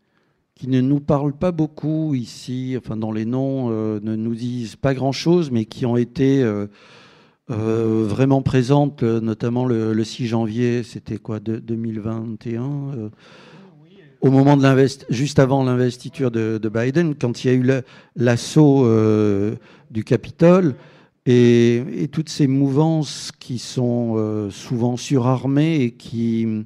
ne nous parlent pas beaucoup ici, enfin dans les noms ne nous disent pas grand-chose, mais qui ont été vraiment présentes, notamment le 6 janvier, c'était quoi, 2021 au moment juste avant l'investiture de Biden, quand il y a eu l'assaut du Capitole. Et toutes ces mouvances qui sont souvent surarmées et qui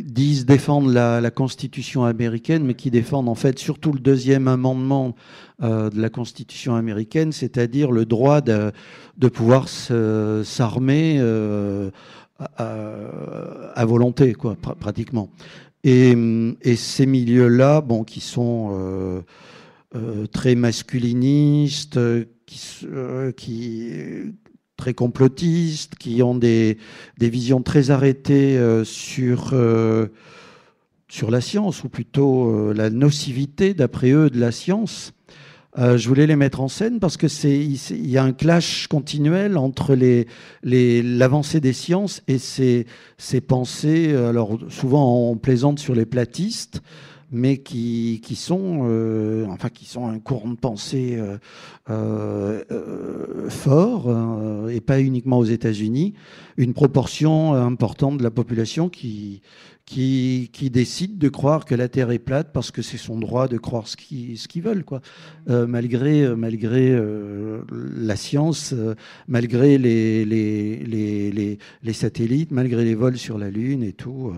disent défendre la Constitution américaine, mais qui défendent en fait surtout le 2e amendement de la Constitution américaine, c'est-à-dire le droit de pouvoir s'armer à volonté, quoi, pratiquement. Et ces milieux-là, qui sont... très masculinistes, très complotistes, qui ont des visions très arrêtées sur la science, ou plutôt la nocivité, d'après eux, de la science. Je voulais les mettre en scène parce que il y a un clash continuel entre l'avancée des sciences et ces pensées. Alors souvent on plaisante sur les platistes, mais qui sont un courant de pensée fort, et pas uniquement aux États-Unis, une proportion importante de la population qui décide de croire que la Terre est plate parce que c'est son droit de croire ce qu'ils veulent, quoi. Malgré la science, malgré les satellites, malgré les vols sur la Lune et tout.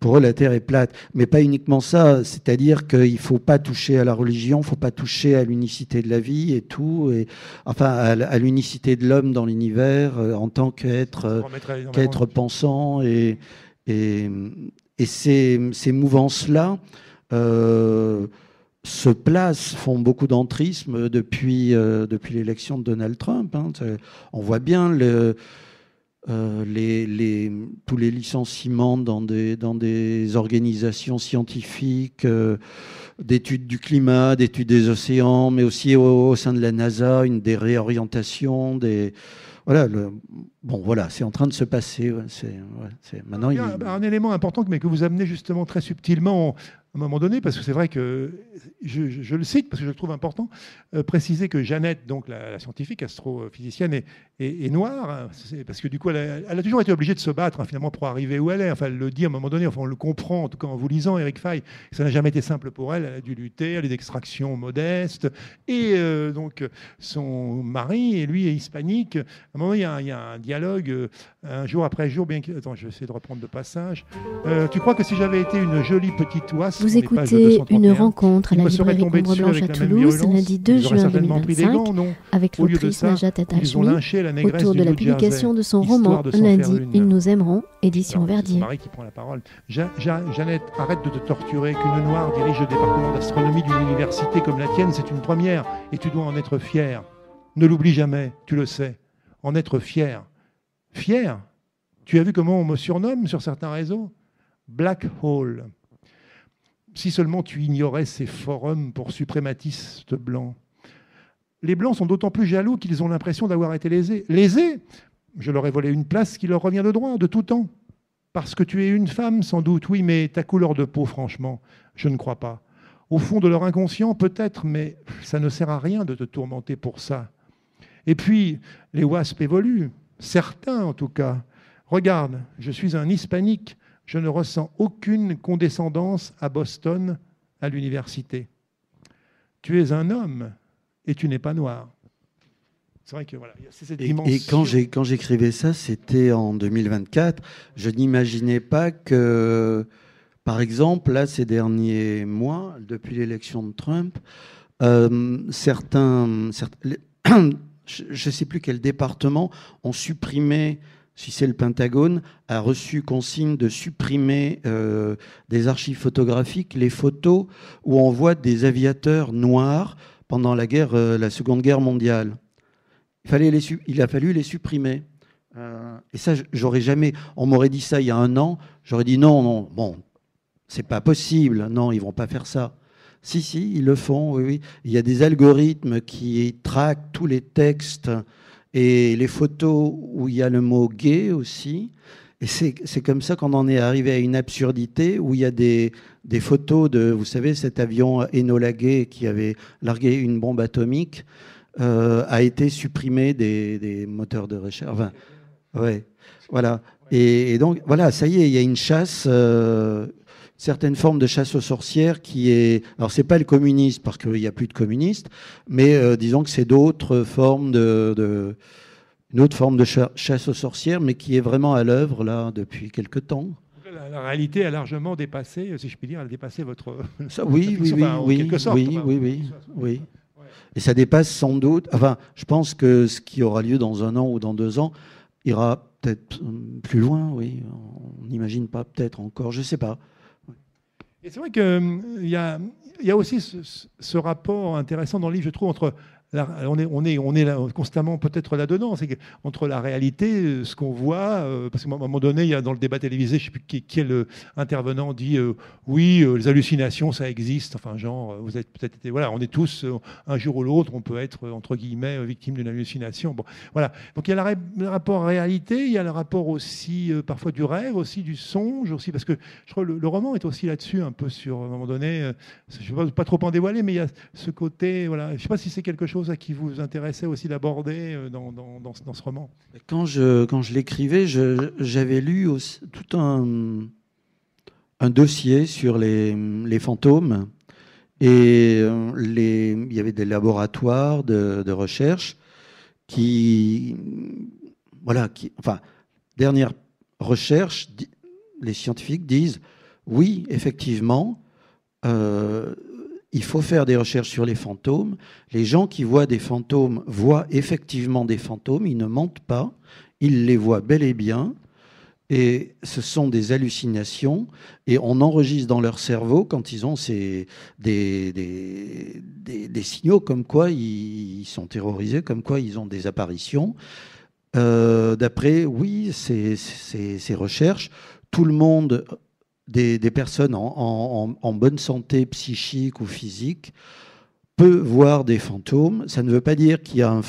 Pour eux, la Terre est plate. Mais pas uniquement ça, c'est-à-dire qu'il ne faut pas toucher à la religion, il ne faut pas toucher à l'unicité de la vie et tout, à l'unicité de l'homme dans l'univers en tant qu'être pensant. Et Et ces mouvances-là se placent, font beaucoup d'entrisme depuis l'élection de Donald Trump. Hein. On voit bien tous les licenciements dans des organisations scientifiques, d'études du climat, d'études des océans, mais aussi au sein de la NASA, des réorientations, voilà, voilà, c'est en train de se passer. Maintenant, un élément important, mais que vous amenez justement très subtilement à un moment donné, parce que c'est vrai que je le cite parce que je le trouve important, préciser que Jeannette, donc la scientifique astrophysicienne, est noire, hein, parce que du coup, elle a toujours été obligée de se battre, hein, finalement, pour arriver où elle est. Enfin, elle le dit à un moment donné, enfin, on le comprend, en tout cas en vous lisant, Eric Fay, ça n'a jamais été simple pour elle. Elle a dû lutter, elle a des extractions modestes, et donc son mari, et lui, est hispanique. À un moment, il y a un dialogue, un jour après jour, bien que... Attends, je vais essayer de reprendre le passage. Tu crois que si j'avais été une jolie petite oie... Vous écoutez une rencontre à la librairie Ombre Blanche à Toulouse, lundi 2 juin 2025, avec l'autrice Najat Hashmi, autour de la publication de son roman Lundi, ils nous aimeront, édition Verdier. Marie qui prend la parole. Jeannette, arrête de te torturer. Qu'une noire dirige le département d'astronomie d'une université comme la tienne, c'est une première, et tu dois en être fier. Ne l'oublie jamais, tu le sais. En être fier. Fier ? Tu as vu comment on me surnomme sur certains réseaux ? Black Hole. Si seulement tu ignorais ces forums pour suprématistes blancs. Les blancs sont d'autant plus jaloux qu'ils ont l'impression d'avoir été lésés. Lésés ? Je leur ai volé une place qui leur revient de droit, de tout temps. Parce que tu es une femme, sans doute, oui, mais ta couleur de peau, franchement, je ne crois pas. Au fond de leur inconscient, peut-être, mais ça ne sert à rien de te tourmenter pour ça. Et puis, les WASP évoluent, certains en tout cas. Regarde, je suis un hispanique. Je ne ressens aucune condescendance à Boston, à l'université. Tu es un homme et tu n'es pas noir. C'est vrai que voilà, c'est cette dimension. Et quand j'écrivais ça, c'était en 2024. Je n'imaginais pas que, par exemple, là, ces derniers mois, depuis l'élection de Trump, certains je ne sais plus quel département ont supprimé. Si c'est le Pentagone, a reçu consigne de supprimer des archives photographiques les photos où on voit des aviateurs noirs pendant la Seconde Guerre mondiale. Il a fallu les supprimer. Et ça, j'aurais jamais... On m'aurait dit ça il y a un an, j'aurais dit non, bon, c'est pas possible, non, ils vont pas faire ça. Si, ils le font, oui. Il y a des algorithmes qui traquent tous les textes et les photos où il y a le mot « gay » aussi. Et c'est comme ça qu'on en est arrivé à une absurdité où il y a des photos de, vous savez, cet avion Enola Gay qui avait largué une bombe atomique a été supprimé des moteurs de recherche. Enfin, ouais, voilà. Et donc, voilà, ça y est, il y a une chasse... certaines formes de chasse aux sorcières qui est... Alors, c'est pas le communisme, parce qu'il n'y a plus de communistes, mais disons que c'est d'autres formes une autre forme de chasse aux sorcières, mais qui est vraiment à l'œuvre, là, depuis quelque temps. La réalité a largement dépassé, si je puis dire, elle a dépassé votre... Ça, oui. Et ça dépasse sans doute... Enfin, je pense que ce qui aura lieu dans 1 an ou dans 2 ans ira peut-être plus loin, oui. On n'imagine pas, peut-être encore, je ne sais pas. Et c'est vrai qu'il y a aussi ce rapport intéressant dans le livre, je trouve, entre... On est là, constamment peut-être là-dedans, c'est entre la réalité, ce qu'on voit, parce qu'à un moment donné, il y a dans le débat télévisé, je ne sais plus quel intervenant dit oui, les hallucinations, ça existe, enfin genre, vous êtes peut-être été, voilà, on est tous, un jour ou l'autre, on peut être, entre guillemets, victime d'une hallucination. Bon, voilà. Donc il y a le rapport réalité, il y a le rapport aussi, parfois du rêve, aussi du songe, aussi, parce que je crois que le roman est aussi là-dessus, un peu sur, à un moment donné, je ne vais pas trop en dévoiler, mais il y a ce côté, voilà, je ne sais pas si c'est quelque chose à qui vous intéressait aussi d'aborder dans ce roman. Quand je l'écrivais, j'avais lu aussi tout un dossier sur les fantômes et il y avait des laboratoires de recherche dernière recherche, les scientifiques disent oui, effectivement, il faut faire des recherches sur les fantômes. Les gens qui voient des fantômes voient effectivement des fantômes. Ils ne mentent pas. Ils les voient bel et bien. Et ce sont des hallucinations, et on enregistre dans leur cerveau quand ils ont des signaux comme quoi ils sont terrorisés, comme quoi ils ont des apparitions. D'après, oui, ces recherches, tout le monde, des personnes en bonne santé psychique ou physique, peut voir des fantômes. Ça ne veut pas dire qu'il y a,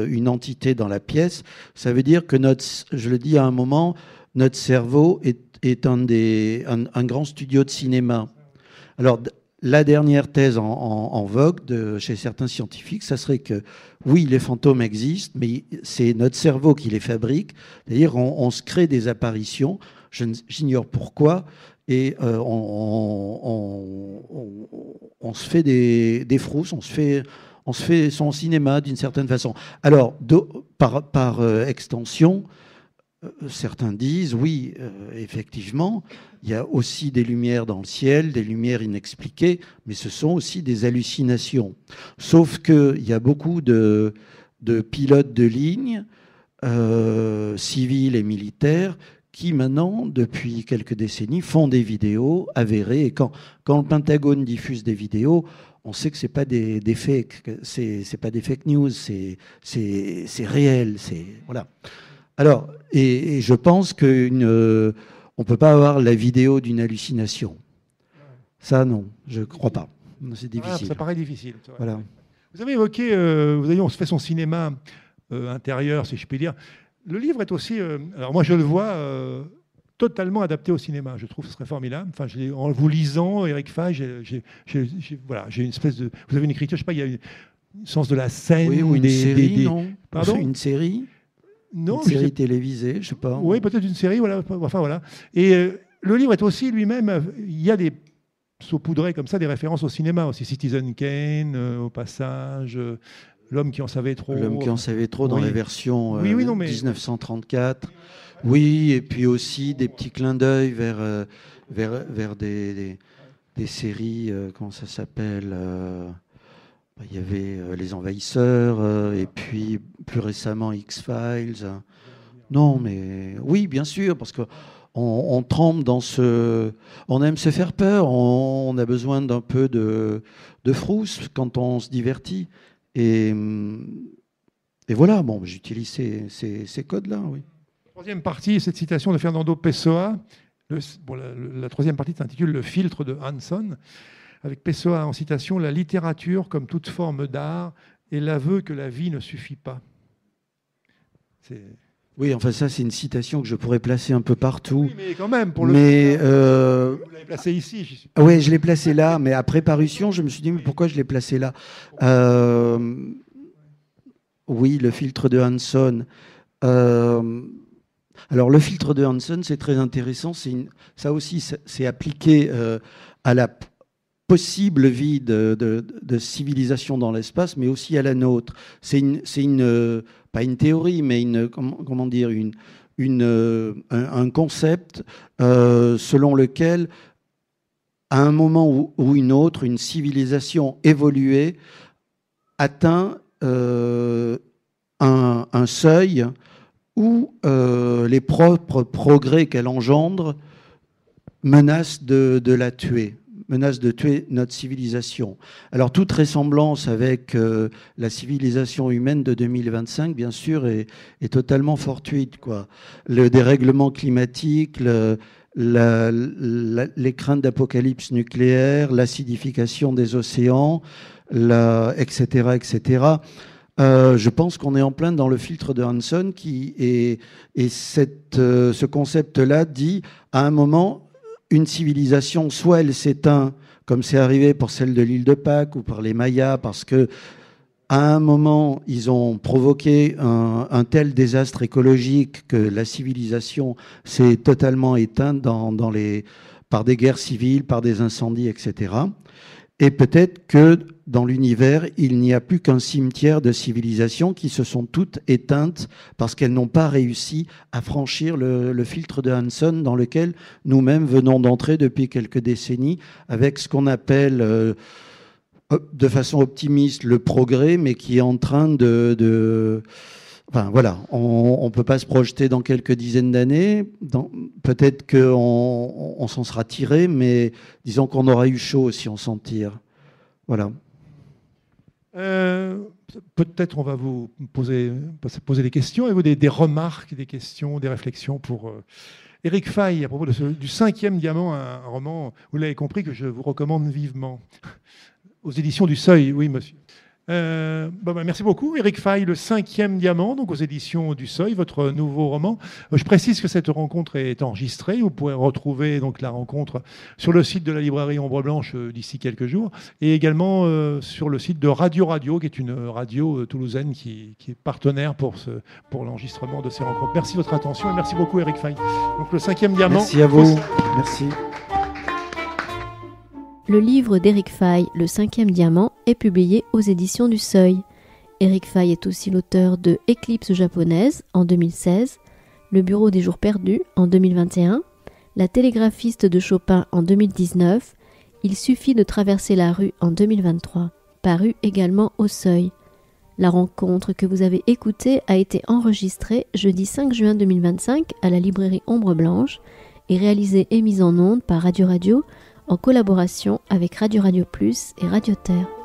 une entité dans la pièce. Ça veut dire que je le dis à un moment, notre cerveau est un grand studio de cinéma. Alors, la dernière thèse en vogue chez certains scientifiques, ça serait que oui, les fantômes existent, mais c'est notre cerveau qui les fabrique. C'est-à-dire on se crée des apparitions, j'ignore pourquoi, et on se fait des frousses, on se fait son cinéma d'une certaine façon. Alors, par extension, certains disent, oui, effectivement, il y a aussi des lumières dans le ciel, des lumières inexpliquées, mais ce sont aussi des hallucinations. Sauf qu'il y a beaucoup de pilotes de ligne, civils et militaires, qui maintenant, depuis quelques décennies, font des vidéos avérées. Et quand le Pentagone diffuse des vidéos, on sait que c'est pas des fakes, c'est pas des fake news, c'est réel, voilà. Alors, et je pense qu'on ne peut pas avoir la vidéo d'une hallucination. Ça, non, je ne crois pas. C'est difficile. Ça paraît difficile. Voilà. Vous avez évoqué, on se fait son cinéma intérieur, si je puis dire. Le livre est aussi, alors moi je le vois, totalement adapté au cinéma. Je trouve que ce serait formidable. Enfin, en vous lisant, Eric Fage, j'ai une espèce de... Vous avez une écriture, je ne sais pas, il y a un sens de la scène. Oui, ou une série, non? Pardon? Une série? Non, une série télévisée, je ne sais pas. Oui, peut-être une série, voilà. Enfin, voilà. Et le livre est aussi lui-même, il y a des saupoudrés comme ça, des références au cinéma aussi. Citizen Kane, au passage... L'homme qui en savait trop. L'homme qui en savait trop dans la version 1934. Oui, et puis aussi des petits clins d'œil vers des séries, comment ça s'appelle il y avait Les Envahisseurs, et puis plus récemment X-Files. Non, mais oui, bien sûr, parce que on trempe dans on aime se faire peur, on a besoin d'un peu de frousse quand on se divertit. Et voilà, bon, j'utilise ces codes-là, oui. Troisième partie, cette citation de Fernando Pessoa. La troisième partie s'intitule « Le filtre de Hanson », avec Pessoa en citation « La littérature, comme toute forme d'art, est l'aveu que la vie ne suffit pas ». Oui, enfin ça, c'est une citation que je pourrais placer un peu partout. Oui, mais quand même, pour vous l'avez placé ici. Oui, je l'ai placé là, mais après parution, je me suis dit, mais pourquoi je l'ai placé là Oui, le filtre de Hanson. Alors, le filtre de Hanson, c'est très intéressant. Ça aussi, c'est appliqué à la possible vie de civilisation dans l'espace, mais aussi à la nôtre. C'est pas une théorie, mais comment dire, un concept selon lequel, à un moment ou une autre, une civilisation évoluée atteint un seuil où les propres progrès qu'elle engendre menacent de la tuer. Menace de tuer notre civilisation. Alors, toute ressemblance avec la civilisation humaine de 2025, bien sûr, est totalement fortuite, quoi. Le dérèglement climatique, les craintes d'apocalypse nucléaire, l'acidification des océans, etc., etc. Je pense qu'on est en plein dans le filtre de Hanson et ce concept-là dit, à un moment, une civilisation, soit elle s'éteint, comme c'est arrivé pour celle de l'île de Pâques ou par les Mayas, parce que à un moment, ils ont provoqué un tel désastre écologique que la civilisation s'est totalement éteinte par des guerres civiles, par des incendies, etc. Et peut-être que dans l'univers, il n'y a plus qu'un cimetière de civilisations qui se sont toutes éteintes parce qu'elles n'ont pas réussi à franchir le filtre de Hanson dans lequel nous-mêmes venons d'entrer depuis quelques décennies avec ce qu'on appelle, de façon optimiste, le progrès, mais qui est en train de Enfin voilà, on ne peut pas se projeter dans quelques dizaines d'années. Peut-être qu'on s'en sera tiré, mais disons qu'on aura eu chaud si on s'en tire. Voilà. Peut-être on va vous poser des questions. Avez-vous des remarques, des questions, des réflexions pour Éric Faye à propos du 5e diamant, un roman, vous l'avez compris, que je vous recommande vivement, aux éditions du Seuil. Oui, monsieur. Merci beaucoup, Éric Faye, le 5e diamant, donc aux éditions du Seuil, votre nouveau roman. Je précise que cette rencontre est enregistrée. Vous pourrez retrouver donc la rencontre sur le site de la librairie Ombre Blanche d'ici quelques jours, et également sur le site de Radio Radio, qui est une radio toulousaine qui est partenaire pour l'enregistrement de ces rencontres. Merci de votre attention et merci beaucoup, Éric Faye. Donc le 5e diamant. Merci à vous. Merci. Le livre d'Éric Faye, Le 5e diamant, est publié aux éditions du Seuil. Éric Faye est aussi l'auteur de Éclipse japonaise en 2016, Le bureau des jours perdus en 2021, La télégraphiste de Chopin en 2019, Il suffit de traverser la rue en 2023, paru également au Seuil. La rencontre que vous avez écoutée a été enregistrée jeudi 5 juin 2025 à la librairie Ombre Blanche et réalisée et mise en onde par Radio Radio en collaboration avec Radio Radio Plus et Radio Terre.